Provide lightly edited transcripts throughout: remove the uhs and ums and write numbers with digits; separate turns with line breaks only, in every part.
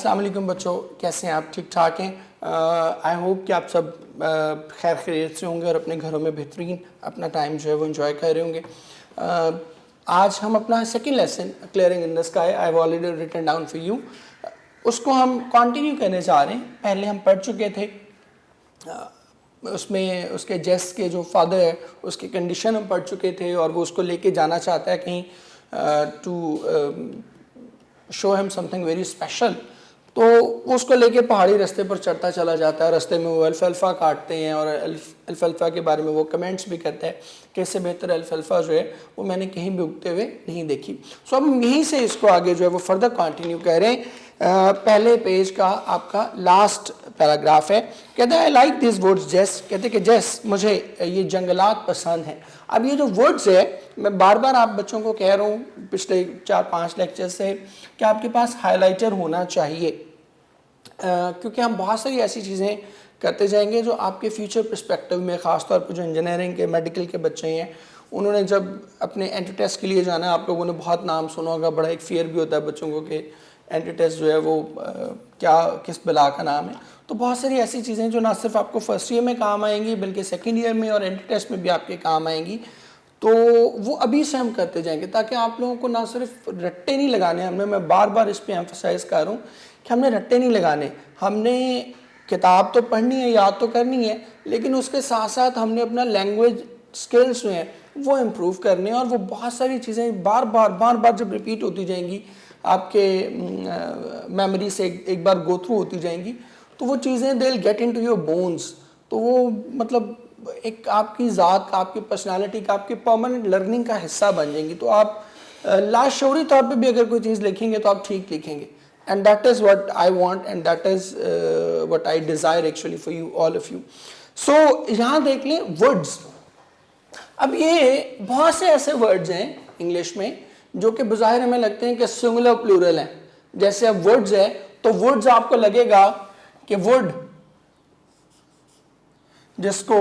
अस्सलाम वालेकुम बच्चों, कैसे हैं आप? ठीक ठाक हैं? आई होप कि आप सब खैर खैरियत से होंगे और अपने घरों में बेहतरीन अपना टाइम जो है वो एंजॉय कर रहे होंगे। आज हम अपना second lesson clearing in the sky I have already written down for you, उसको हम कंटिन्यू करने जा रहे हैं। पहले हम पढ़ चुके थे, उसमें उसके जेस के जो फादर है उसकी कंडीशन हम पढ़ चुके थे और वो उसको लेके जाना चाहता है कहीं to show him something very special. तो उसको लेके पहाड़ी रास्ते पर चढ़ता चला जाता है। रास्ते में वो अल्फाल्फा काटते हैं और अल्फाल्फा के बारे में वो कमेंट्स भी करते हैं कि इससे बेहतर अल्फाल्फा जो है वो मैंने कहीं भी उगते हुए नहीं देखी। सो हम यहीं से इसको आगे जो है वो फर्दर कंटिन्यू कर रहे हैं। पहले पेज का आपका लास्ट पैराग्राफ है। कहते हैं आई लाइक दिस वर्ड्स जेस, कहते हैं कि जेस मुझे ये जंगलात पसंद हैं। अब ये जो वर्ड्स है, मैं बार बार आप बच्चों को कह रहा हूँ पिछले 4-5 लेक्चर से कि आपके पास हाइलाइटर होना चाहिए, क्योंकि हम बहुत सारी ऐसी चीज़ें करते जाएंगे जो आपके फ्यूचर पर्सपेक्टिव में, ख़ासतौर पर जो इंजीनियरिंग के मेडिकल के बच्चे हैं, उन्होंने जब अपने एंट्री टेस्ट के लिए जाना है, आप लोगों ने बहुत नाम सुना होगा, बड़ा एक फियर भी होता है बच्चों को कि एंट्री टेस्ट जो है वो क्या किस बला का नाम है। तो बहुत सारी ऐसी चीज़ें जो ना सिर्फ आपको फर्स्ट ईयर में काम आएंगी बल्कि सेकेंड ईयर में और एंट्री टेस्ट में भी आपके काम आएंगी। तो वो अभी से हम करते जाएंगे ताकि आप लोगों को ना सिर्फ रट्टे नहीं लगाने हमने, मैं बार बार इस पर एम्फसाइज कर रहा हूँ कि हमने रट्टे नहीं लगाने, हमने किताब तो पढ़नी है, याद तो करनी है, लेकिन उसके साथ साथ हमने अपना लैंग्वेज स्किल्स जो हैं वो इम्प्रूव करने हैं। और वो बहुत सारी चीज़ें बार बार जब रिपीट होती जाएंगी, आपके मेमोरी से एक बार गो थ्रू होती जाएंगी, तो वो चीज़ें they will get into your bones. तो वो मतलब एक आपकी ज़ात का, आपकी पर्सनालिटी का, आपकी परमानेंट लर्निंग का हिस्सा बन जाएंगी। तो आप लाशऊरी तौर पे भी अगर कोई चीज़ लिखेंगे तो आप ठीक लिखेंगे। And that is what I want and that is what I desire actually for you all of you. So यहाँ देख लें वर्ड्स। अब ये बहुत से ऐसे वर्ड्स हैं इंग्लिश में जो कि बज़ाहिर हमें लगते हैं कि सिंगुलर प्लूरल हैं। जैसे अब वर्ड्स है तो वर्ड्स आपको लगेगा कि वुड, जिसको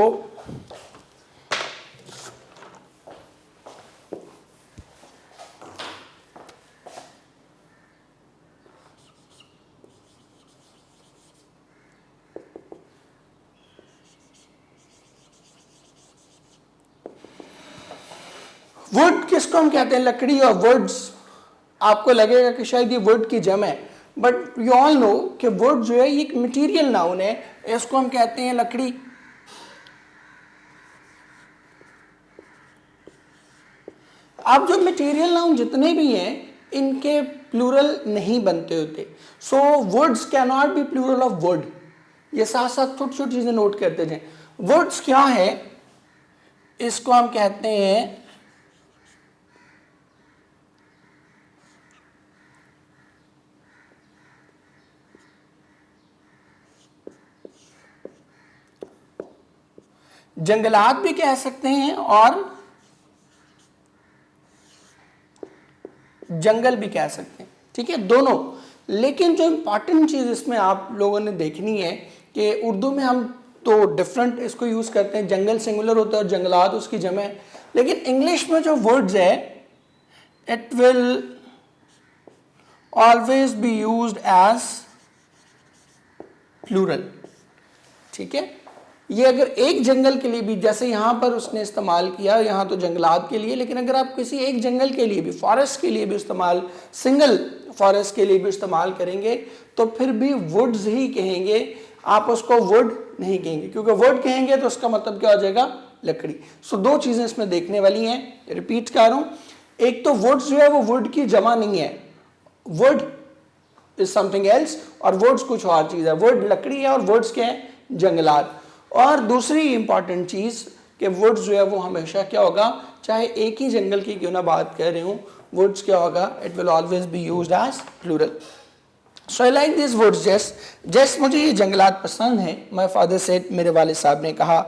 वुड किसको हम कहते हैं, लकड़ी। और वर्ड्स आपको लगेगा कि शायद ये वुड की जम है, बट यू ऑल नो कि वुड जो है ये एक मटीरियल नाउन है, इसको हम कहते हैं लकड़ी। अब जो मटीरियल नाउन जितने भी हैं इनके प्लूरल नहीं बनते होते। So woods can not be plural of wood. ये साथ साथ छोटी छोटी चीजें नोट करते जाएं। वुड्स क्या है, इसको हम कहते हैं जंगलात भी कह सकते हैं और जंगल भी कह सकते हैं, ठीक है, दोनों। लेकिन जो इंपॉर्टेंट चीज़ इसमें आप लोगों ने देखनी है कि उर्दू में हम तो डिफरेंट इसको यूज़ करते हैं, जंगल सिंगुलर होता है और जंगलात उसकी जमा है। लेकिन इंग्लिश में जो वर्ड्स है it will always be used as plural, ठीक है। ये अगर एक जंगल के लिए भी, जैसे यहाँ पर उसने इस्तेमाल किया, यहाँ तो जंगलात के लिए, लेकिन अगर आप किसी एक जंगल के लिए भी, फॉरेस्ट के लिए भी इस्तेमाल, सिंगल फॉरेस्ट के लिए भी इस्तेमाल करेंगे तो फिर भी वुड्स ही कहेंगे, आप उसको वुड नहीं कहेंगे, क्योंकि वुड कहेंगे तो उसका मतलब क्या हो जाएगा, लकड़ी। सो दो चीज़ें इसमें देखने वाली हैं, रिपीट कर रहा हूँ। एक तो वुड्स जो है वो वुड की जमा नहीं है, वुड इज समथिंग एल्स और वुड्स कुछ और चीज़ है। वुड लकड़ी है और वुड्स क्या है, जंगलात। और दूसरी इंपॉर्टेंट चीज़ कि वुड्स जो है वो हमेशा क्या होगा, चाहे एक ही जंगल की क्यों ना बात कर रहे हूँ, वुड्स क्या होगा, it will always be used as plural. So I like this woods Jess, Jess मुझे ये जंगलात पसंद है। माय फादर सेड, मेरे वालिद साहब ने कहा,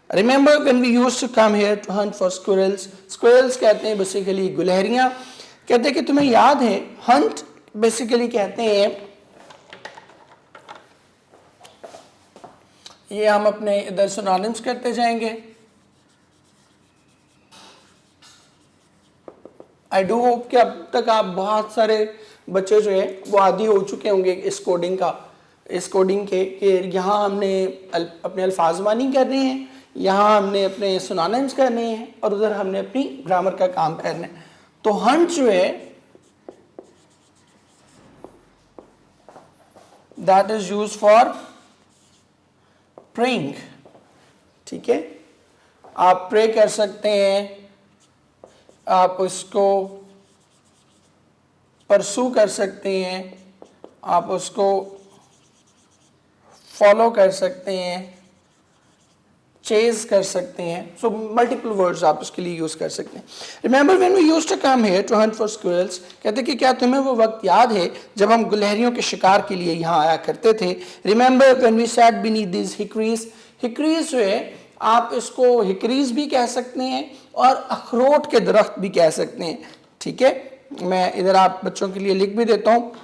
remember when we used to come here to hunt for squirrels. Squirrels कहते हैं बेसिकली गुलहरियाँ। कहते हैं कि तुम्हें याद है, हंट बेसिकली कहते हैं, ये हम अपने इधर सिनोनिम्स करते जाएंगे। आई डू होप कि अब तक आप बहुत सारे बच्चे जो है वो आदी हो चुके होंगे इस कोडिंग के कि यहाँ हमने अपने अल्फाजवानी करने हैं, यहाँ हमने अपने सिनोनिम्स करने हैं और उधर हमने अपनी ग्रामर का काम करना है। तो हंट जो है that is use for praying. ठीक है, आप प्रे कर सकते हैं, आप उसको परसू कर सकते हैं, आप उसको फॉलो कर सकते हैं, चेज कर सकते हैं। सो मल्टीपल वर्ड्स आप उसके लिए यूज कर सकते हैं। Remember when we used to come here to hunt for squirrels, कहते कि क्या तुम्हें वो वक्त याद है जब हम गुलहरियों के शिकार के लिए यहाँ आया करते थे। Remember when we sat beneath these hickories, hickories जो है आप इसको हिकरीज भी कह सकते हैं और अखरोट के दरख्त भी कह सकते हैं। ठीक है, मैं इधर आप बच्चों के लिए लिख भी देता हूँ।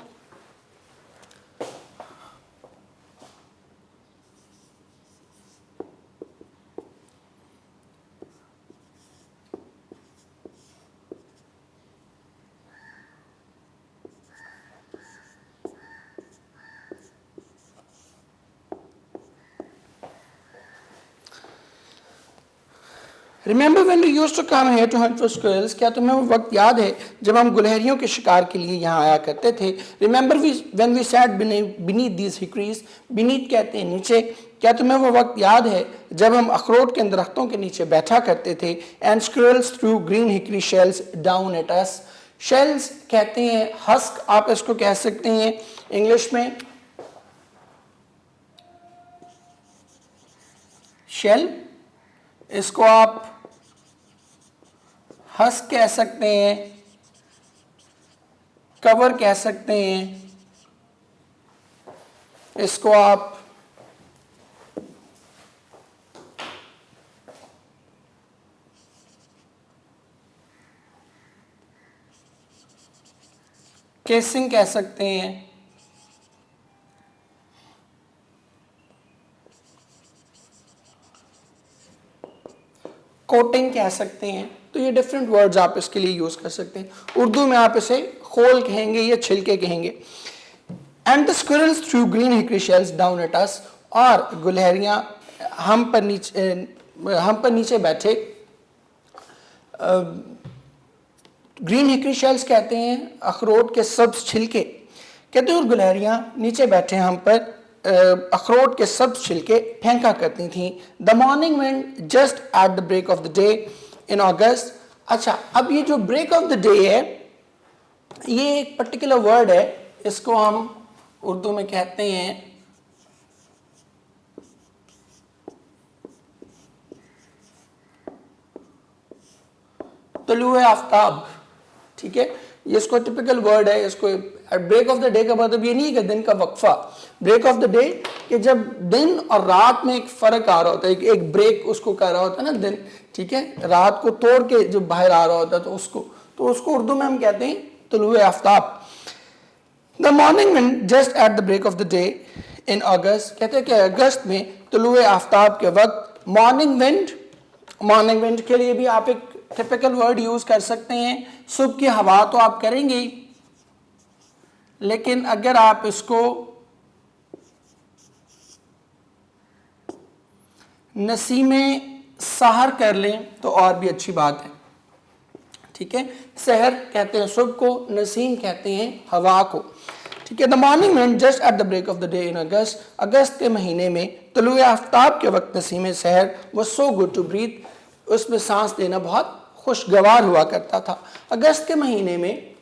Remember when we used to come here to hunt for squirrels, क्या तुम्हें वो वक्त याद है जब हम गुलहरियों के शिकार के लिए यहाँ आया करते थे। Remember when we sat beneath these hickories, beneath कहते हैं नीचे, क्या तुम्हें वो वक्त याद है जब हम अखरोट के दरख्तों के नीचे बैठा करते थे। And squirrels through green hickory shells down at us, shells कहते हैं हस्क, आप इसको कह सकते हैं इंग्लिश में शेल, इसको आप हस्क कह सकते हैं, कवर कह सकते हैं, इसको आप केसिंग कह सकते हैं, कोटिंग कह सकते हैं। तो ये डिफरेंट वर्ड्स आप इसके लिए यूज कर सकते हैं। उर्दू में आप इसे खोल कहेंगे या छिलके कहेंगे। And the squirrels through green hickory shells down at us, और गुलहरियां हम पर नीचे बैठे, ग्रीन हिकरी शेल्स कहते हैं अखरोट के सब्ज छिलके, कहते हैं और गुलहरियां नीचे बैठे हम पर अखरोट के सब्ज छिलके फेंका करती थी। The morning wind just at the break of the day in August. अच्छा, अब ये जो ब्रेक ऑफ द डे है ये एक पर्टिकुलर वर्ड है, इसको हम उर्दू में कहते हैं तलुए आफ्ताब। ठीक है, ये इसको टिपिकल वर्ड है। इसको ब्रेक ऑफ द डे का मतलब ये नहीं कि दिन का वक्फा, ब्रेक ऑफ द डे कि जब दिन और रात में एक फर्क आ रहा होता है, एक ब्रेक उसको कर रहा होता है ना दिन। ठीक है, रात को तोड़ के जो बाहर आ रहा होता है तो उसको उर्दू में हम कहते हैं तलुए आफ्ताब। The morning wind just at the break of the day in August, कहते हैं कि अगस्त में तलुए आफ्ताब के वक्त मॉर्निंग विंड के लिए भी आप एक टिपिकल वर्ड यूज कर सकते हैं। सुबह की हवा तो आप करेंगे, लेकिन अगर आप इसको नसीमे सहर कर लें तो और भी अच्छी बात है। ठीक है, सहर कहते हैं सुबह को, नसीम कहते हैं हवा को। ठीक है, the morning wind just at the break of the day in August, अगस्त के महीने में तलुए आफ्ताब के वक्त नसीमे सहर was so good to breathe, उसमें सांस लेना बहुत खुशगवार हुआ करता था। अगस्त के महीने में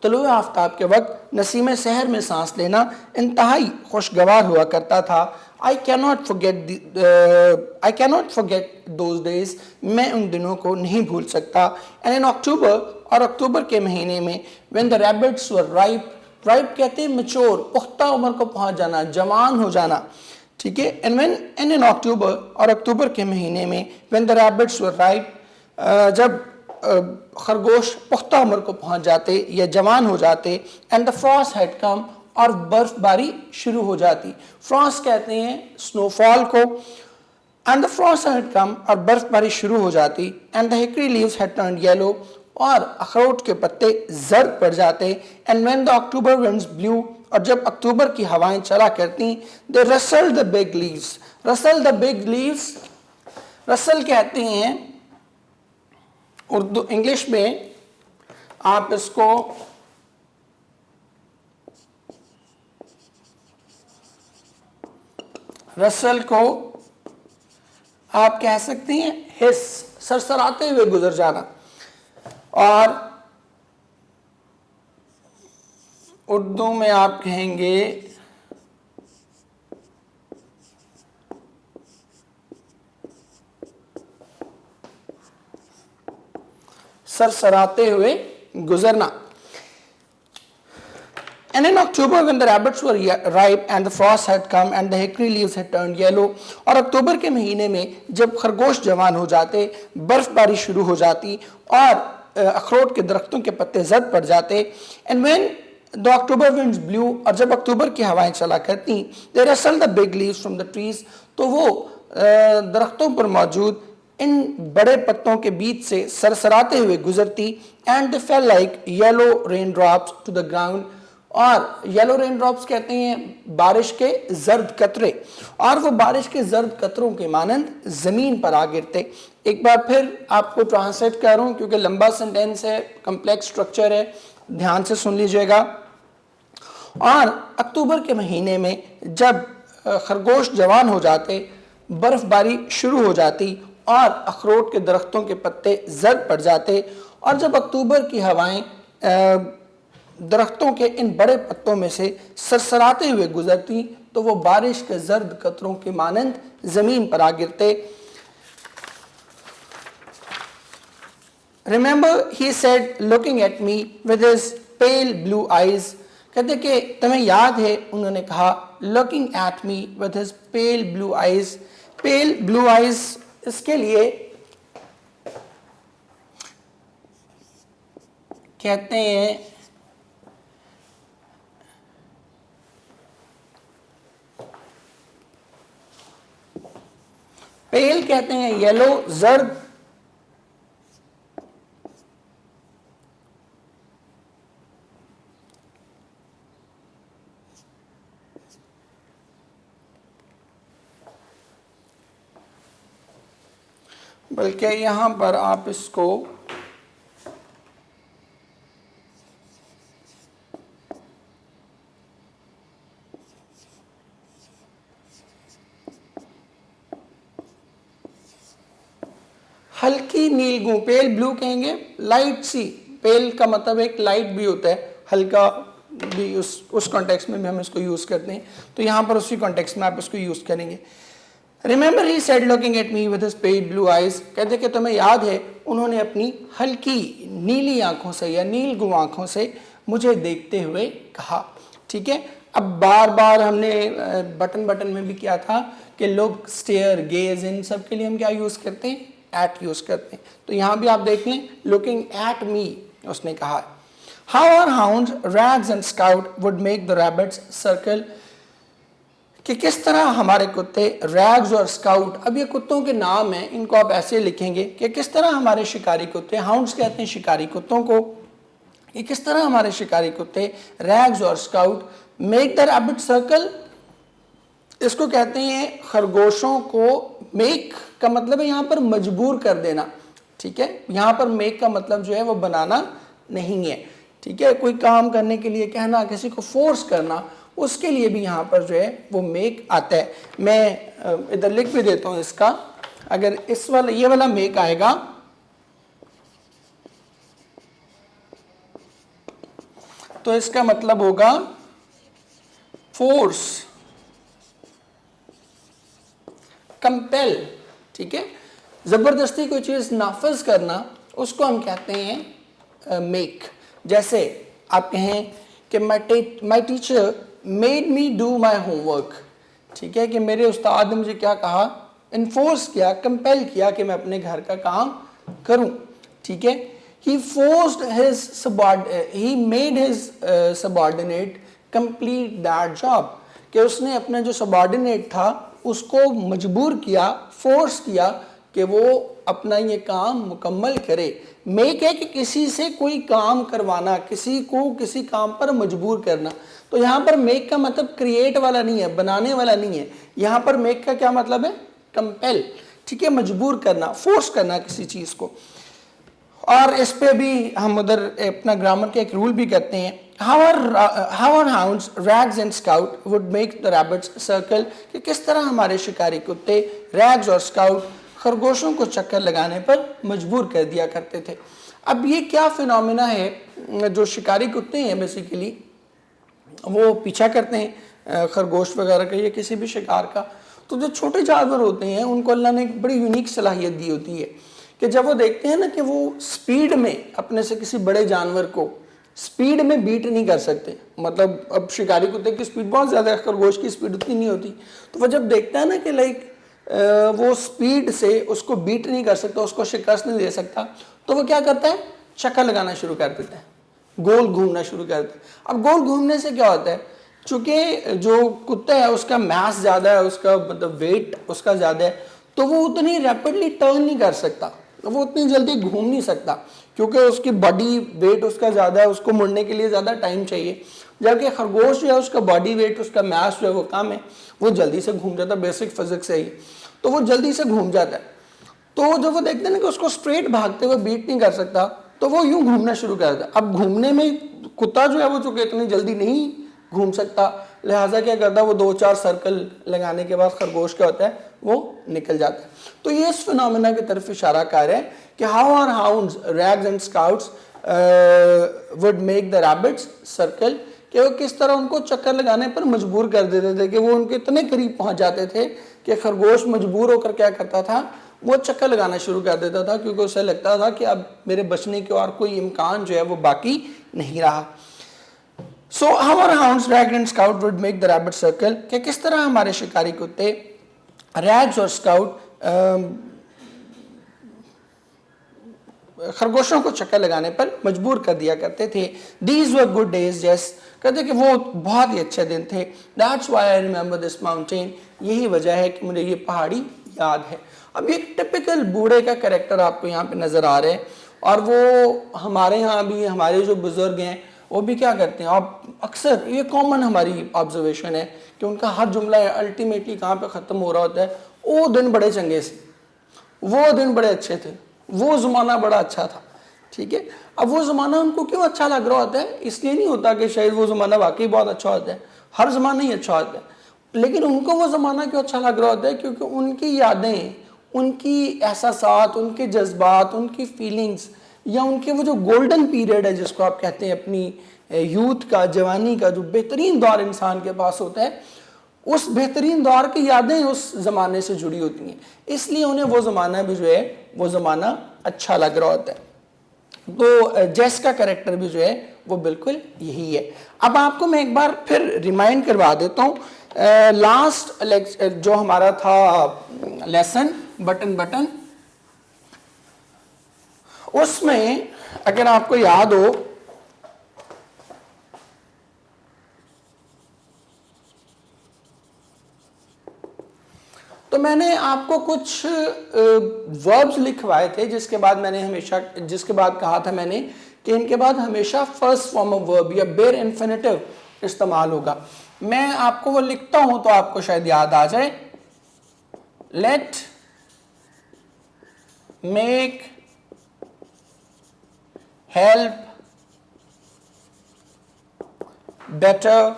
तलुए आफ्ताब के वक्त नसीम सहर में सांस लेना इंतहाई खुशगवार हुआ करता था। I cannot forget those days, मैं उन दिनों को नहीं भूल सकता। एंड इन अक्टूबर, और अक्टूबर के महीने में when the rabbits were ripe, ripe कहते हैं मैच्योर, पुख्ता उम्र को पहुंच जाना, जवान हो जाना। ठीक है, एंड इन अक्टूबर, और अक्टूबर के महीने में when the rabbits were ripe, जब खरगोश पुख्ता उम्र को पहुंच जाते या जवान हो जाते। And the frost had come, और बर्फबारी शुरू हो जाती। फ्रॉस्ट कहते हैं स्नोफॉल को। And the frost had come, और बर्फबारी शुरू हो जाती। And the hickory leaves had turned yellow, और अखरोट के पत्ते जर्द पड़ जाते। And when the October winds blew, और जब अक्टूबर की हवाएं चला करती, they rustle the big leaves. Rustle the big leaves, rustle कहते हैं उर्दू, इंग्लिश में आप इसको रसल को आप कह सकते हैं हिस, सरसराते हुए गुजर जाना, और उर्दू में आप कहेंगे सरसराते हुए गुजरना। And in October when the rabbits were ripe and the frost had come and the hickory leaves had turned yellow, और अक्टूबर के महीने में जब खरगोश जवान हो जाते, बर्फबारी शुरू हो जाती और अखरोट के दरख्तों के पत्ते जर्द पड़ जाते। And when the October winds blew, और जब अक्टूबर की हवाएं चला करती, they rustled the big leaves from the trees, तो वो दरख्तों पर मौजूद इन बड़े पत्तों के बीच से सरसराते हुए गुजरती। And they fell like yellow rain drops to the ground, और येलो रेन ड्रॉप्स कहते हैं बारिश के जर्द कतरे, और वो बारिश के जर्द कतरों के मानंद जमीन पर आ गिरते। एक बार फिर आपको ट्रांसलेट कर रहा हूं क्योंकि लंबा सेंटेंस है, कम्प्लेक्स स्ट्रक्चर है, ध्यान से सुन लीजिएगा। और अक्टूबर के महीने में जब खरगोश जवान हो जाते, बर्फबारी शुरू हो जाती और अखरोट के दरख्तों के पत्ते जर्द पड़ जाते, और जब अक्टूबर की हवाएं दरख्तों के इन बड़े पत्तों में से सरसराते हुए गुजरती, तो वो बारिश के जर्द कतरों के मानंद जमीन पर आ गिरते। Remember he said looking at me with his pale blue eyes, कहते कि तुम्हें याद है, उन्होंने कहा looking at me with his pale blue eyes. Pale blue eyes, इसके लिए कहते हैं पेल कहते हैं येलो, जर्द, बल्कि यहां पर आप इसको हल्की नीलगू, पेल ब्लू कहेंगे, लाइट सी। पेल का मतलब एक लाइट भी होता है, हल्का भी, उस कॉन्टेक्स्ट में भी हम इसको यूज करते हैं, तो यहां पर उसी कॉन्टेक्स्ट में आप इसको यूज करेंगे। Remember he said looking at me with his pale blue eyes, कहते कि तुम्हें याद है, उन्होंने अपनी हल्की नीली आंखों से या नीलगू आंखों से मुझे देखते हुए कहा। ठीक है, अब बार बार हमने बटन में भी किया था कि लोग, स्टेयर, गेज, इन सब के लिए हम क्या यूज करते हैं, एट यूज करते हैं। तो यहां भी आप देख लें, लुकिंग एट मी उसने कहा। How our hounds, Rags and Scout would make the rabbits circle, कि किस तरह हमारे कुत्ते रैग्स और स्काउट, अब ये कुत्तों के नाम हैं, इनको आप ऐसे लिखेंगे कि किस तरह हमारे शिकारी कुत्ते, हाउंड्स कहते हैं शिकारी कुत्तों को, कि किस तरह हमारे शिकारी कुत्ते रैग्स और scout make the rabbit circle, इसको कहते हैं खरगोशों को, मेक का मतलब है यहाँ पर मजबूर कर देना। ठीक है, यहाँ पर मेक का मतलब जो है वो बनाना नहीं है। ठीक है, कोई काम करने के लिए कहना, किसी को फोर्स करना, उसके लिए भी यहाँ पर जो है वो मेक आता है। मैं इधर लिख भी देता हूँ इसका, अगर इस वाला, ये वाला मेक आएगा तो इसका मतलब होगा फोर्स, कंपेल। ठीक है, जबरदस्ती कोई चीज नाफिज करना, उसको हम कहते हैं मेक। जैसे आप कहें कि my teacher made me do my homework, ठीक है, कि मेरे उस्ताद ने मुझे क्या कहा, इन्फोर्स किया, कंपेल किया कि मैं अपने घर का काम करूं। ठीक है, he forced his he made his subordinate complete that job, कि उसने अपना जो सबॉर्डिनेट था उसको मजबूर किया, फोर्स किया कि वो अपना ये काम मुकम्मल करे। मेक है कि किसी से कोई काम करवाना, किसी को किसी काम पर मजबूर करना। तो यहाँ पर मेक का मतलब क्रिएट वाला नहीं है, बनाने वाला नहीं है। यहाँ पर मेक का क्या मतलब है? कंपेल, ठीक है, मजबूर करना, फोर्स करना किसी चीज़ को। और इस पे भी हम उधर अपना ग्रामर के एक रूल भी करते हैं, how our hounds, rags and scout would make the rabbits circle, कि किस तरह हमारे शिकारी कुत्ते रैग्स और स्काउट खरगोशों को चक्कर लगाने पर मजबूर कर दिया करते थे। अब ये क्या फिनोमिना है? जो शिकारी कुत्ते हैं बेसिकली वो पीछा करते हैं खरगोश वगैरह का या किसी भी शिकार का। तो जो छोटे जानवर होते हैं उनको अल्लाह ने एक बड़ी यूनिक सलाहियत दी होती है कि जब वो देखते हैं ना कि वो स्पीड में अपने से किसी बड़े जानवर को स्पीड में बीट नहीं कर सकते, मतलब अब शिकारी कुत्ते की स्पीड बहुत ज़्यादा है, खरगोश की स्पीड उतनी नहीं होती, तो वो जब देखता है ना कि लाइक वो स्पीड से उसको बीट नहीं कर सकता, उसको शिकस्त नहीं दे सकता, तो वो क्या करता है? चक्कर लगाना शुरू कर देता है, गोल घूमना शुरू कर देता है। अब गोल घूमने से क्या होता है? चूँकि जो कुत्ता है उसका मास ज़्यादा है, उसका मतलब वेट उसका ज़्यादा है, तो वो उतनी रैपिडली टर्न नहीं कर सकता, वो उतनी जल्दी घूम नहीं सकता, क्योंकि उसकी बॉडी वेट उसका ज़्यादा है, उसको मुड़ने के लिए ज़्यादा टाइम चाहिए। जबकि खरगोश जो है उसका बॉडी वेट, उसका मास जो है वो कम है, वो जल्दी से घूम जाता है, बेसिक फिजिक्स है ही, तो वो जल्दी से घूम जाता है। तो जब वो देखते हैं ना कि उसको स्ट्रेट भागते हुए बीट नहीं कर सकता, तो वो यूं घूमना शुरू कर देता है। अब घूमने में कुत्ता जो है वो चूंकि इतनी जल्दी नहीं घूम सकता, लिहाजा क्या करता है? वो 2-4 सर्कल लगाने के बाद खरगोश क्या होता है? वो निकल जाता है। तो ये इस फिनोमेना की तरफ इशारा कर रहा है कि how are hounds, Rags and Scouts would make the rabbits circle, कि वो किस तरह उनको चक्कर लगाने पर मजबूर कर देते थे, कि वो उनके इतने करीब पहुंच जाते थे कि खरगोश मजबूर होकर क्या करता था? वो चक्कर लगाना शुरू कर देता था, क्योंकि उसे लगता था कि अब मेरे बचने के और कोई इम्कान जो है वो बाकी नहीं रहा। So our hounds, Rag and Scout would make the rabbit circle, कि किस तरह हमारे शिकारी कुत्ते रैग्स और स्काउट खरगोशों को चक्कर लगाने पर मजबूर कर दिया करते थे। दीज वर गुड डेज, जैस कहते कि वो बहुत ही अच्छे दिन थे। That's why I remember this mountain, यही वजह है कि मुझे ये पहाड़ी याद है। अब एक टिपिकल बूढ़े का कैरेक्टर आपको यहाँ पे नज़र आ रहा है, और वो हमारे यहाँ भी हमारे जो बुज़ुर्ग हैं वो भी क्या करते हैं, आप अक्सर ये कॉमन हमारी ऑब्जर्वेशन है कि उनका हर जुमला अल्टीमेटली कहाँ पे ख़त्म हो रहा होता है? वो दिन बड़े चंगे से, वो दिन बड़े अच्छे थे, वो ज़माना बड़ा अच्छा था, ठीक है। अब वो ज़माना उनको क्यों अच्छा लग रहा होता है? इसलिए नहीं होता कि शायद वो ज़माना वाकई बहुत अच्छा होता है, हर ज़माना ही अच्छा होता है, लेकिन उनको वो ज़माना क्यों अच्छा लग रहा होता है? क्योंकि उनकी यादें, उनकी एहसासात, उनके जज्बात, उनकी फीलिंग्स, या उनके वो जो गोल्डन पीरियड है जिसको आप कहते हैं अपनी यूथ का, जवानी का, जो बेहतरीन दौर इंसान के पास होता है, उस बेहतरीन दौर की यादें उस ज़माने से जुड़ी होती हैं, इसलिए उन्हें वो ज़माना भी जो है वो ज़माना अच्छा लग रहा होता है। तो जेस का कैरेक्टर भी जो है वो बिल्कुल यही है। अब आपको मैं एक बार फिर रिमाइंड करवा देता हूँ, लास्ट जो हमारा था लेसन बटन बटन, उसमें अगर आपको याद हो तो मैंने आपको कुछ वर्ब्स लिखवाए थे, जिसके बाद कहा था मैंने कि इनके बाद हमेशा फर्स्ट फॉर्म ऑफ वर्ब या बेयर इन्फिनेटिव इस्तेमाल होगा। मैं आपको वो लिखता हूं तो आपको शायद याद आ जाए। Let, make, help, better,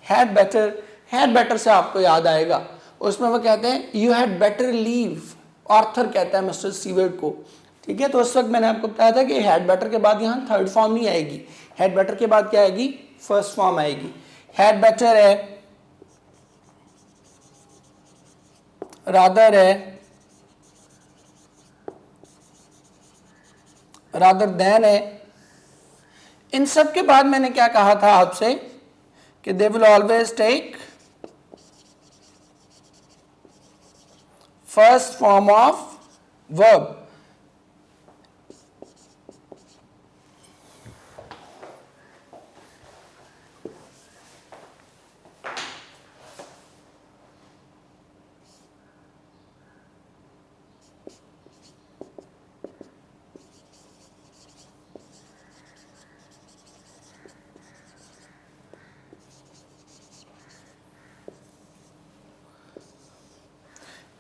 had better. Had better से आपको याद आएगा, उसमें वो कहते हैं you had better leave, Arthur कहता है मिस्टर सीवर्ड को, ठीक है। तो उस वक्त मैंने आपको बताया था कि हैड बेटर के बाद यहाँ थर्ड फॉर्म नहीं आएगी, हैड बेटर के बाद क्या आएगी? फर्स्ट फॉर्म आएगी। हैड बेटर है, रादर है, रादर देन है। इन सब के बाद मैंने क्या कहा था आपसे कि they will always take first form of verb.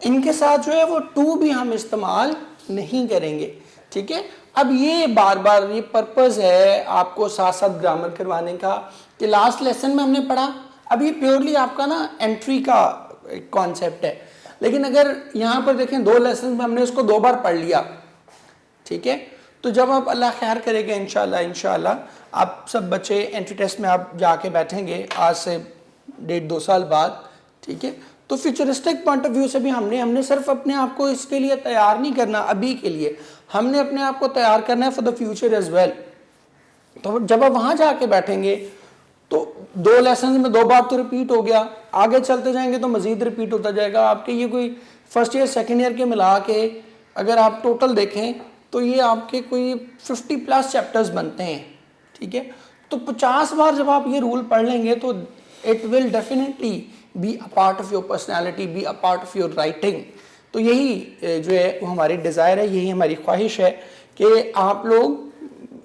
इनके साथ जो है वो टू भी हम इस्तेमाल नहीं करेंगे, ठीक है। अब ये बार बार ये पर्पस है आपको साथ साथ ग्रामर करवाने का कि लास्ट लेसन में हमने पढ़ा, अब ये प्योरली आपका ना एंट्री का कॉन्सेप्ट है, लेकिन अगर यहाँ पर देखें 2 लेसन में हमने उसको 2 बार पढ़ लिया, ठीक है। तो जब आप अल्लाह खैर करेगा इंशाल्लाह आप सब बच्चे एंट्री टेस्ट में आप जाके बैठेंगे आज से 1.5-2 साल बाद, ठीक है। तो फ्यूचरिस्टिक पॉइंट ऑफ व्यू से भी हमने सिर्फ अपने आप को इसके लिए तैयार नहीं करना अभी के लिए, हमने अपने आप को तैयार करना है for the future as well. तो जब आप वहाँ जाके बैठेंगे तो 2 लेसन में 2 बार तो रिपीट हो गया, आगे चलते जाएंगे तो मज़ीद रिपीट होता जाएगा आपके। ये कोई फर्स्ट ईयर सेकेंड ईयर के मिला के अगर आप टोटल देखें तो ये आपके कोई 50+ चैप्टर्स बनते हैं, ठीक है। तो 50 बार जब आप ये रूल पढ़ लेंगे तो it will definitely be a part of your personality, be a part of your writing. तो यही जो है वो हमारी डिज़ायर है, यही हमारी ख्वाहिश है कि आप लोग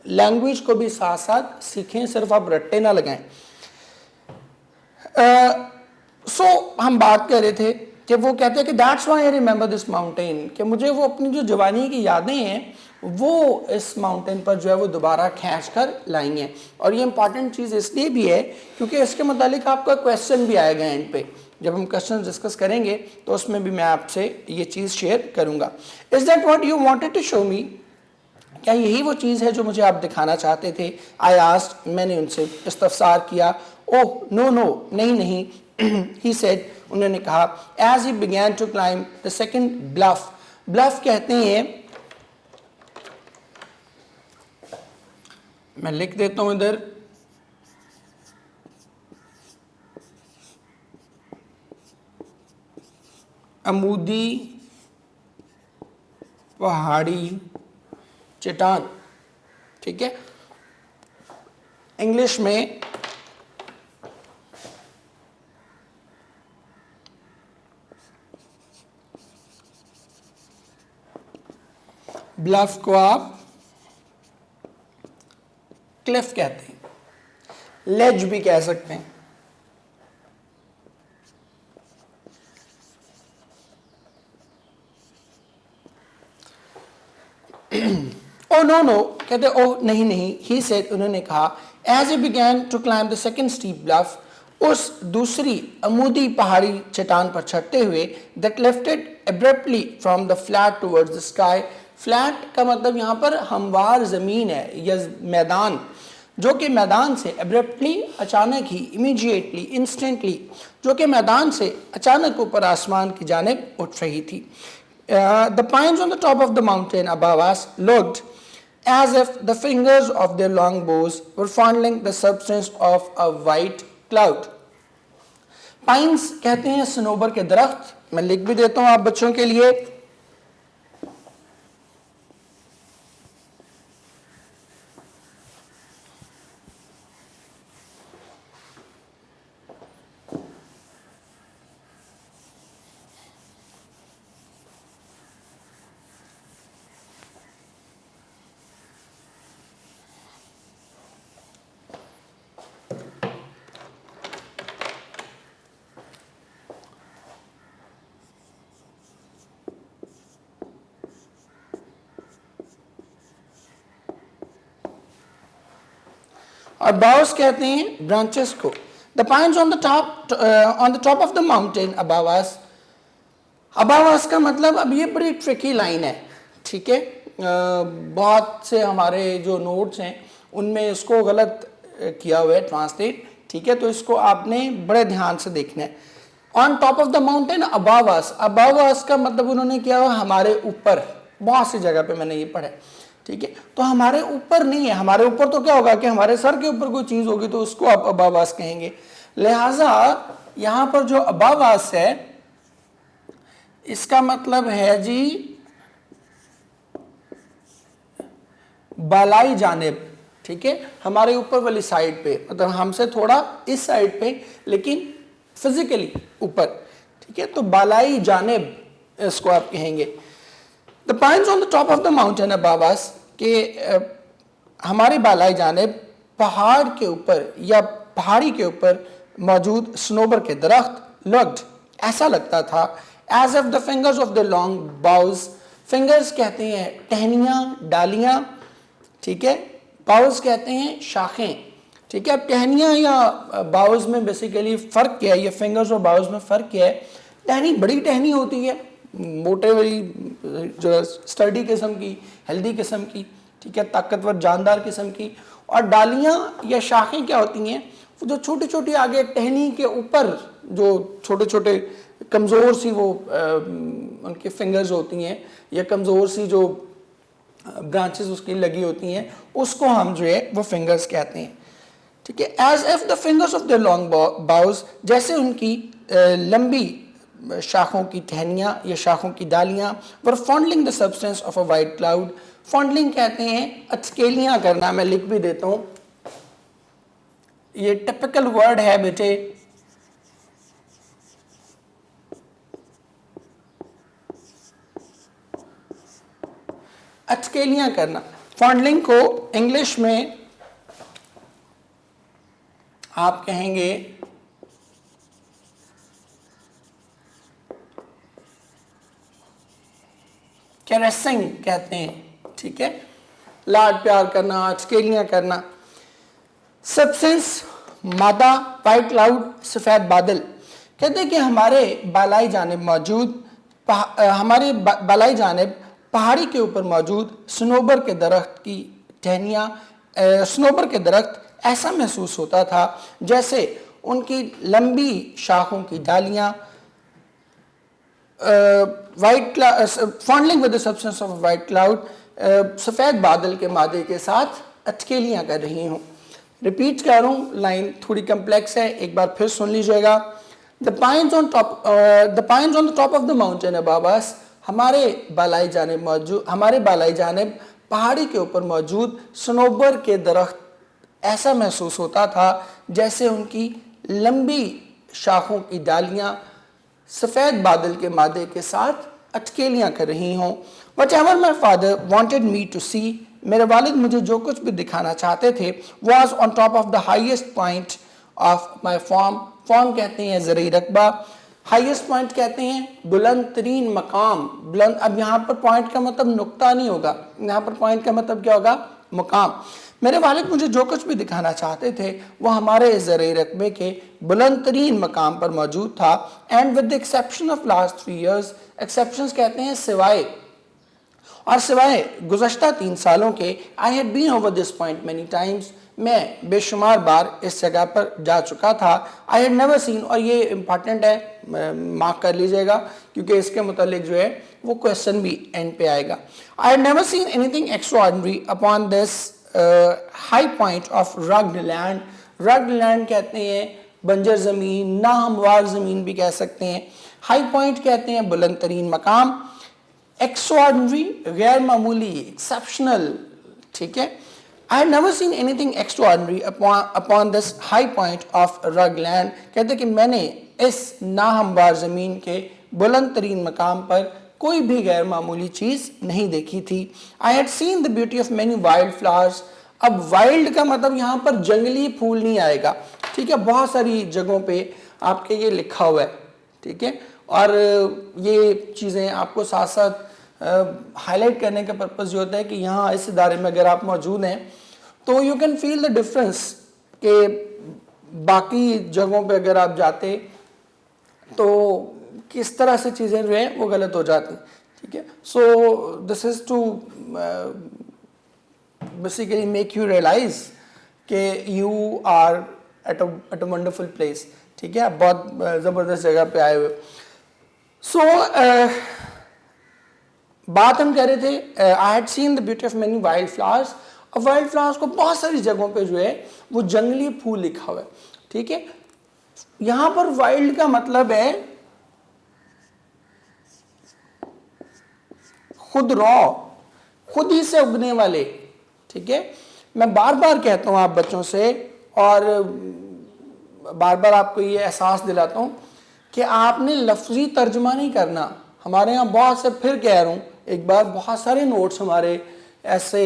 लैंग्वेज को भी साथ साथ सीखें, सिर्फ आप रट्टे ना लगाएं। हम बात कर रहे थे कि वो कहते हैं कि that's why I remember this mountain, कि मुझे वो अपनी जो जवानी की यादें हैं वो इस माउंटेन पर जो है वो दोबारा खींच कर लाएंगे। और ये इंपॉर्टेंट चीज़ इसलिए भी है क्योंकि इसके मुतालिक आपका क्वेश्चन भी आएगा एंड पे, जब हम क्वेश्चन डिस्कस करेंगे तो उसमें भी मैं आपसे ये चीज़ शेयर करूँगा। Is that what you wanted to show me, क्या यही वो चीज़ है जो मुझे आप दिखाना चाहते थे? आई आस्क्ड, मैंने उनसे इस्तफसार किया। ओह नो नो, नहीं ही सेड, उन्होंने कहा। As he began to climb the second bluff, bluff कहते हैं, मैं लिख देता हूं इधर, अमूदी पहाड़ी चट्टान, ठीक है। इंग्लिश में ब्लफ को आप क्लिफ कहते हैं, लेज भी कह सकते हैं। ओ नो कहते ओह नहीं, ही सेड, उन्होंने कहा। As he began to climb the second steep bluff, उस दूसरी अमूदी पहाड़ी चट्टान पर चढ़ते हुए, that lifted abruptly from the flat towards the sky. Flat का मतलब यहाँ पर हमवार ज़मीन है या मैदान, जो कि मैदान से एब्रप्टली अचानक ही, इमीडिएटली, इंस्टेंटली, जो कि मैदान से अचानक ऊपर आसमान की जानिब उठ रही थी। The pines on the top of the mountain above us looked as if the fingers of their long bows were fondling the substance of a white cloud. Pines कहते हैं सनोबर के दरख्त, मैं लिख भी देता हूँ आप बच्चों के लिए। और बाउस कहते हैं ब्रांचेस को। The pines on the top of the mountain above us, above अस का मतलब, अब ये बड़ी ट्रिकी लाइन है, ठीक है। बहुत से हमारे जो नोट्स हैं उनमें इसको गलत किया हुआ है ट्रांसलेट, ठीक है। तो इसको आपने बड़े ध्यान से देखना है। On top of the mountain above us, above अस का मतलब उन्होंने किया हुआ हमारे ऊपर, बहुत सी जगह पे मैंने ये पढ़ा है, ठीक है। तो हमारे ऊपर नहीं है, हमारे ऊपर तो क्या होगा कि हमारे सर के ऊपर कोई चीज़ होगी तो उसको आप अबव अस कहेंगे। लिहाजा यहाँ पर जो अबव अस है इसका मतलब है जी बालाई जानिब, ठीक है, हमारे ऊपर वाली साइड पे, मतलब हमसे थोड़ा इस साइड पे लेकिन फिजिकली ऊपर, ठीक है। तो बालाई जानिब इसको आप कहेंगे। The pines on the top of the mountain above अस, के हमारे बालाई जानिब पहाड़ के ऊपर या पहाड़ी के ऊपर मौजूद सनोबर के दरख्त लुक्ड, ऐसा लगता था, as if the fingers of the long boughs, fingers कहते हैं टहनियाँ, डालियाँ, ठीक है, बाउज कहते हैं शाखें, ठीक है। अब टहनियाँ या बाउज में बेसिकली फ़र्क क्या है, ये फिंगर्स और बाउज में फ़र्क क्या है? टहनी बड़ी टहनी होती है, मोटे वाली जो स्टडी किस्म की, हेल्दी किस्म की, ठीक है, ताकतवर जानदार किस्म की। और डालियाँ या शाखें क्या होती हैं? वो जो छोटी छोटी आगे टहनी के ऊपर जो छोटे छोटे कमज़ोर सी वो उनके फिंगर्स होती हैं या कमज़ोर सी जो ब्रांचेस उसकी लगी होती हैं, उसको हम जो है वो फिंगर्स कहते हैं, ठीक है। As if the fingers of the long boughs, जैसे उनकी लंबी शाखों की टहनियाँ या शाखों की डालियाँ, were fondling the substance of a white cloud. Fondling कहते हैं अचकेलियाँ करना, मैं लिख भी देता हूँ, ये टिपिकल वर्ड है बेटे, अचकेलियाँ करना। फॉन्डलिंग को इंग्लिश में आप कहेंगे कैरेसिंग कहते हैं, ठीक है, लाड प्यार करना, अचकेलियाँ करना। सब्सटेंस मादा, वाइट क्लाउड, सफ़ेद बादल, कहते हैं कि हमारे बालाई जानिब मौजूद हमारे बालाई जानिब पहाड़ी के ऊपर मौजूद सनोबर के दरख्त की टहनियाँ, सनोबर के दरख्त ऐसा महसूस होता था जैसे उनकी लंबी शाखों की डालियाँ white fondling with the substance of white cloud, सफ़ेद बादल के मादे के साथ अटकेलियाँ कर रही हूँ। रिपीट कर रहा हूँ, लाइन थोड़ी कम्प्लेक्स है, एक बार फिर सुन लीजिएगा। The pines on the top of the mountain above अस, हमारे बालाई जानिब पहाड़ी के ऊपर मौजूद सनोबर के दरख्त ऐसा महसूस होता था जैसे उनकी लंबी शाखों की डालियाँ सफ़ेद बादल के मादे के साथ अटकेलियाँ कर रही हों। Whatever my father wanted me to see, मेरे वालिद मुझे जो कुछ भी दिखाना चाहते थे, was on top of the highest point of my farm. Farm कहते हैं ज़रई रकबा, हाइएस्ट पॉइंट कहते हैं बुलंद तरीन मकाम। बुलंद, अब यहाँ पर पॉइंट का मतलब नुक्ता नहीं होगा, यहाँ पर पॉइंट का मतलब क्या होगा? मुकाम। मेरे वालिद मुझे जो कुछ भी दिखाना चाहते थे वो हमारे ज़रई रकबे के बुलंद तरीन मकाम पर मौजूद था। And with the exception of last 3 years, exceptions कहते हैं सिवाय, और सिवाय गुज़श्ता 3 सालों के, I had been over this point many times, मैं बेशुमार बार इस जगह पर जा चुका था। आई हैड नेवर सीन, और ये इम्पॉर्टेंट है, मार्क कर लीजिएगा क्योंकि इसके मुतालिक जो है वो क्वेश्चन भी एंड पे आएगा। I had never seen anything extraordinary upon this high point of rugged land. Rugged land कहते हैं बंजर ज़मीन, नाहमवार ज़मीन भी कह सकते हैं। हाई पॉइंट कहते हैं बुलंद तरीन मकाम। एक्स्ट्राऑर्डिनरी गैर मामूली, एक्सेप्शनल, ठीक है। I had never seen anything extraordinary upon this high point of rugged land, कहते कि मैंने इस नाहमवार ज़मीन के बुलंद तरीन मकाम पर कोई भी गैर मामूली चीज़ नहीं देखी थी। I had seen the beauty of many wild flowers। अब वाइल्ड का मतलब यहाँ पर जंगली फूल नहीं आएगा, ठीक है, बहुत सारी जगहों पे आपके ये लिखा हुआ है, ठीक है। और ये चीज़ें आपको साथ साथ हाईलाइट करने का पर्पज़ ये होता है कि यहाँ इस इदारे में अगर आप मौजूद हैं तो you can feel the difference के बाकी जगहों पे अगर आप जाते तो किस तरह से चीज़ें जो हैं वो गलत हो जाती, ठीक है। So this is to basically make you realize कि you are at a wonderful place, ठीक है, आप बहुत ज़बरदस्त जगह पे आए हुए। सो बात हम कह रहे थे, आई had seen the beauty of many wild flowers. और वाइल्ड फ्लावर्स को बहुत सारी जगहों पे जो है वो जंगली फूल लिखा हुआ है, ठीक है। यहाँ पर वाइल्ड का मतलब है खुद रॉ, खुद ही से उगने वाले, ठीक है। मैं बार बार कहता हूँ आप बच्चों से और बार बार आपको ये एहसास दिलाता हूँ कि आपने लफ्जी तर्जुमा नहीं करना। हमारे यहाँ बहुत से, फिर कह रहा हूँ एक बार, बहुत सारे नोट्स हमारे ऐसे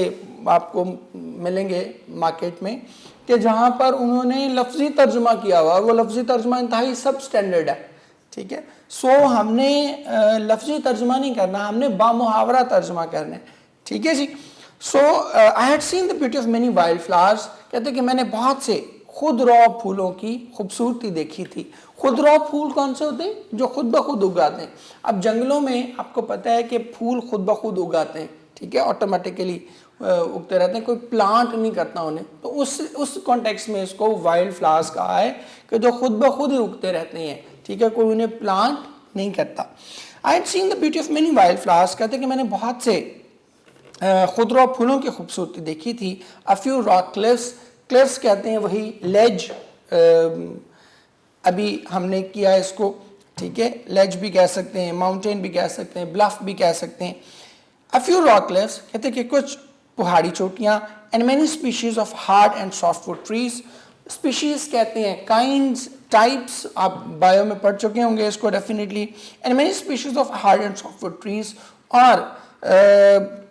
आपको मिलेंगे मार्केट में कि जहाँ पर उन्होंने लफ्जी तर्जुमा किया हुआ, और वो लफ्जी तर्जुमा इंतहाई सब स्टैंडर्ड है, ठीक है। सो हमने लफ्जी तर्जुमा नहीं करना, हमने बामुहावरा तर्जुमा करना है, ठीक है जी। So I had seen the beauty of many wild flowers, कहते कि मैंने बहुत से खुदरौ फूलों की खूबसूरती देखी थी। खुदरौ फूल कौन से होते हैं? जो खुद ब खुद उगाते हैं। अब जंगलों में आपको पता है कि फूल खुद ब खुद उगाते हैं, ठीक है, ऑटोमेटिकली उगते रहते हैं, कोई प्लांट नहीं करता उन्हें। तो उस कॉन्टेक्स्ट में इसको वाइल्ड फ्लावर्स कहा है कि जो खुद ब खुद ही उगते रहते हैं, ठीक है, कोई उन्हें प्लांट नहीं करता। आई had seen the beauty of many wild flowers, कहते कि मैंने बहुत से खुदरौ फूलों की खूबसूरती देखी थी। A few rock cliffs, cliffs कहते हैं वही लेज, अभी हमने किया है इसको, ठीक है, लेज भी कह सकते हैं, माउंटेन भी कह सकते हैं, ब्लफ भी कह सकते हैं। अ फ्यू रॉक क्लिफ्स, कहते हैं कि कुछ पहाड़ी चोटियाँ। And many species of hard and softwood trees, species कहते हैं काइंड्स, टाइप्स, आप बायो में पढ़ चुके होंगे इसको definitely. And many species of hard and softwood trees, और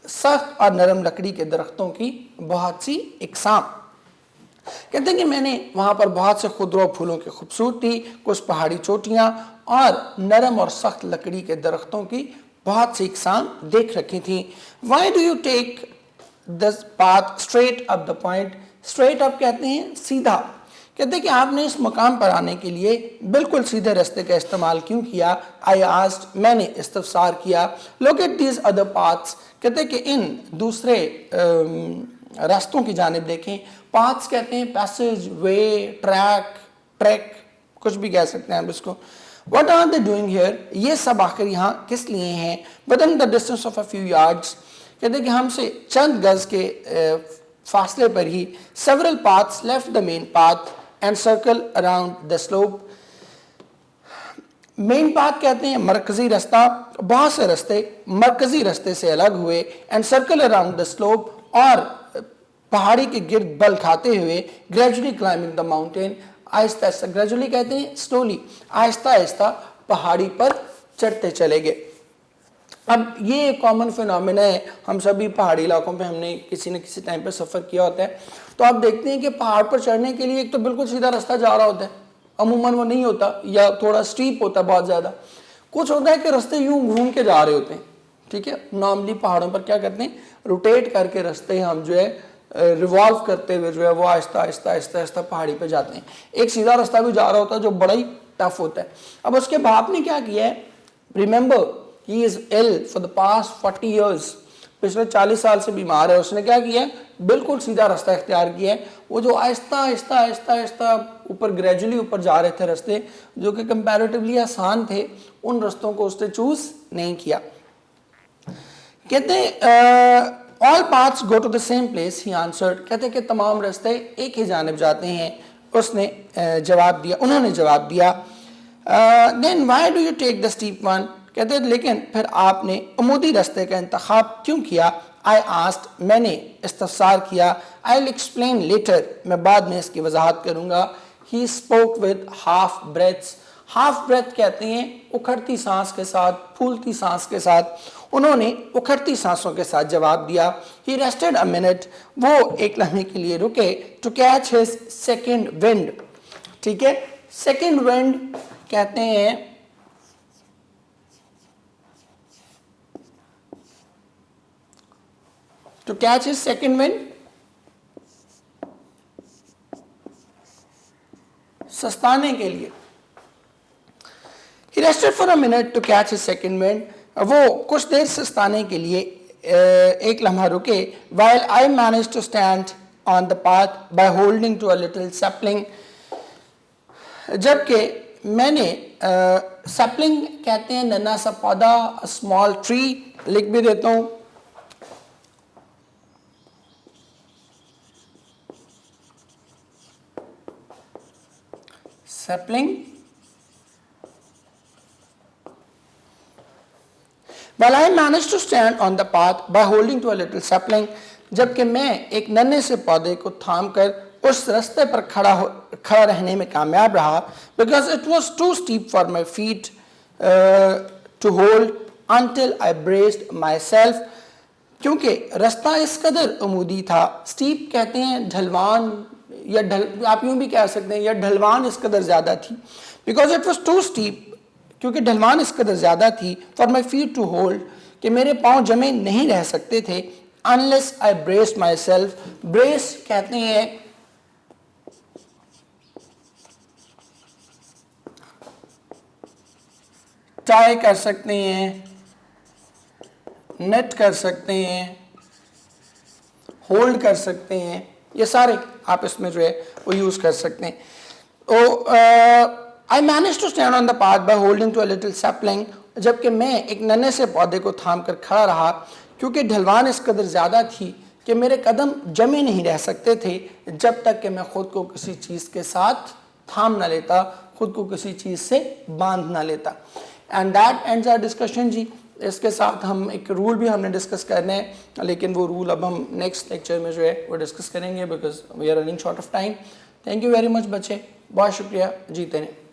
सख्त और नरम लकड़ी के दरख्तों की बहुत सी इकसाम। कहते हैं कि मैंने वहाँ पर बहुत से खुदरौ फूलों की खूबसूरती, कुछ पहाड़ी चोटियाँ और नरम और सख्त लकड़ी के दरख्तों की बहुत सी इकसाम देख रखी थी। Why do you take the path straight up the point, straight up कहते हैं सीधा। कहते हैं कि आपने इस मकाम पर आने के लिए बिल्कुल सीधे रास्ते का इस्तेमाल क्यों किया? आई आस्क्ड, मैंने इस्तफसार किया। Look at these other paths, कहते हैं कि इन दूसरे रास्तों की जानिब देखें। पाथ्स कहते हैं पैसेज, वे, ट्रैक, ट्रैक, कुछ भी कह सकते हैं आप इसको। What are they doing here? ये सब आखिर यहाँ किस लिए हैं? Within the distance of a few yards, कहते हैं कि हमसे चंद गज के फासले पर ही several paths left the main path and circle around the slope. Main path कहते हैं मरकजी रास्ता, बहुत से रास्ते मरकजी रास्ते से अलग हुए। And circle around the slope, और पहाड़ी के गिर्द बल खाते हुए gradually climbing the mountain, Aahista Aahista, gradually कहते हैं स्लोली, आहिस्ता आहिस्ता पहाड़ी पर चढ़ते चले गए। अब ये एक कॉमन फिनोमेना है, हम सभी पहाड़ी इलाकों पे हमने किसी न किसी टाइम पे सफ़र किया होता है। तो आप देखते हैं कि पहाड़ पर चढ़ने के लिए एक तो बिल्कुल सीधा रास्ता जा रहा होता है, अमूमन वो नहीं होता, या थोड़ा स्टीप होता है बहुत ज़्यादा। कुछ होता है कि रास्ते यूं घूम के जा रहे होते हैं, ठीक है। नॉर्मली पहाड़ों पर क्या करते हैं, रोटेट करके रास्ते हम जो है रिवॉल्व करते हुए जो है वो आहिस्ता आहिस्ता आहिस्ता आहिस्ता पहाड़ी पे जाते हैं। एक सीधा रास्ता भी जा रहा होता है जो बड़ा ही टफ होता है। अब उसके बाप ने क्या किया है, remember he is ill for the past 40 years, पिछले 40 साल से बीमार है। उसने क्या किया है, बिल्कुल सीधा रास्ता इख्तियार किया है। वो जो आहिस्ता आहिस्ता आहिस्ता आहिस्ता ऊपर ग्रेजुअली ऊपर जा रहे थे रास्ते जो कि कंपैरेटिवली आसान थे, उन रास्तों को उसने चूज नहीं किया। कहते हैं all paths go to the same place, he answered, कहते हैं कि तमाम रास्ते एक ही जानिब जाते हैं। उसने जवाब दिया, उन्होंने जवाब दिया। Then why do you take the steep one, कहते हैं लेकिन फिर आपने अमूदी रास्ते का इंतखाब क्यों किया? आई आस्क्ड, मैंने इस्तफसार किया। आई विल एक्सप्लेन लेटर, मैं बाद में इसकी वजाहत करूँगा। He spoke with half breaths, half breath कहते हैं उखड़ती सांस के साथ, फूलती सांस के साथ। उन्होंने उखड़ती सांसों के साथ जवाब दिया। ही रेस्टेड अ मिनट, वो एक लम्हे के लिए रुके। To catch his second wind, ठीक है, सेकेंड विंड कहते हैं to catch his second wind, सस्ताने के लिए। He rested for a minute to catch his second wind. वो कुछ देर सस्ताने के लिए एक लम्हा रुके। While I managed to stand on the path by holding to a little sapling, जबकि मैंने sapling कहते हैं नन्हा सा पौधा, a small tree, लिख भी देता हूँ। sapling, while I managed to stand on the path by holding to a little sapling, जबकि मैं एक नन्हे से पौधे को थाम कर उस रास्ते पर खड़ा रहने में कामयाब रहा। because it was too steep for my feet to hold until I braced myself, क्योंकि रास्ता इस कदर अमूदी था। स्टीप कहते हैं ढलवान या आप यूँ भी कह सकते हैं या ढलवान इस कदर ज़्यादा थी, because it was too steep, क्योंकि ढलवान इस कदर ज़्यादा थी, for my feet to hold, कि मेरे पाँव जमे नहीं रह सकते थे, unless I brace myself. Brace कहते हैं टाई कर सकते हैं, नेट कर सकते हैं, होल्ड कर सकते हैं, ये सारे आप इसमें जो है वो यूज़ कर सकते हैं। तो I manage to stand on the path by holding to a little sapling, जबकि मैं एक नन्हे से पौधे को थाम कर खड़ा रहा, क्योंकि ढलवान इस कदर ज़्यादा थी कि मेरे कदम जमे नहीं रह सकते थे जब तक कि मैं ख़ुद को किसी चीज़ के साथ थाम ना लेता, ख़ुद को किसी चीज़ से बांध ना लेता। And that ends our discussion जी। इसके साथ हम एक रूल भी हमने डिस्कस करना है, लेकिन वो रूल अब हम नेक्स्ट लेक्चर में जो है वो डिस्कस करेंगे, because we are running short of time. Thank you very much बच्चे, बहुत शुक्रिया, जीते रहें।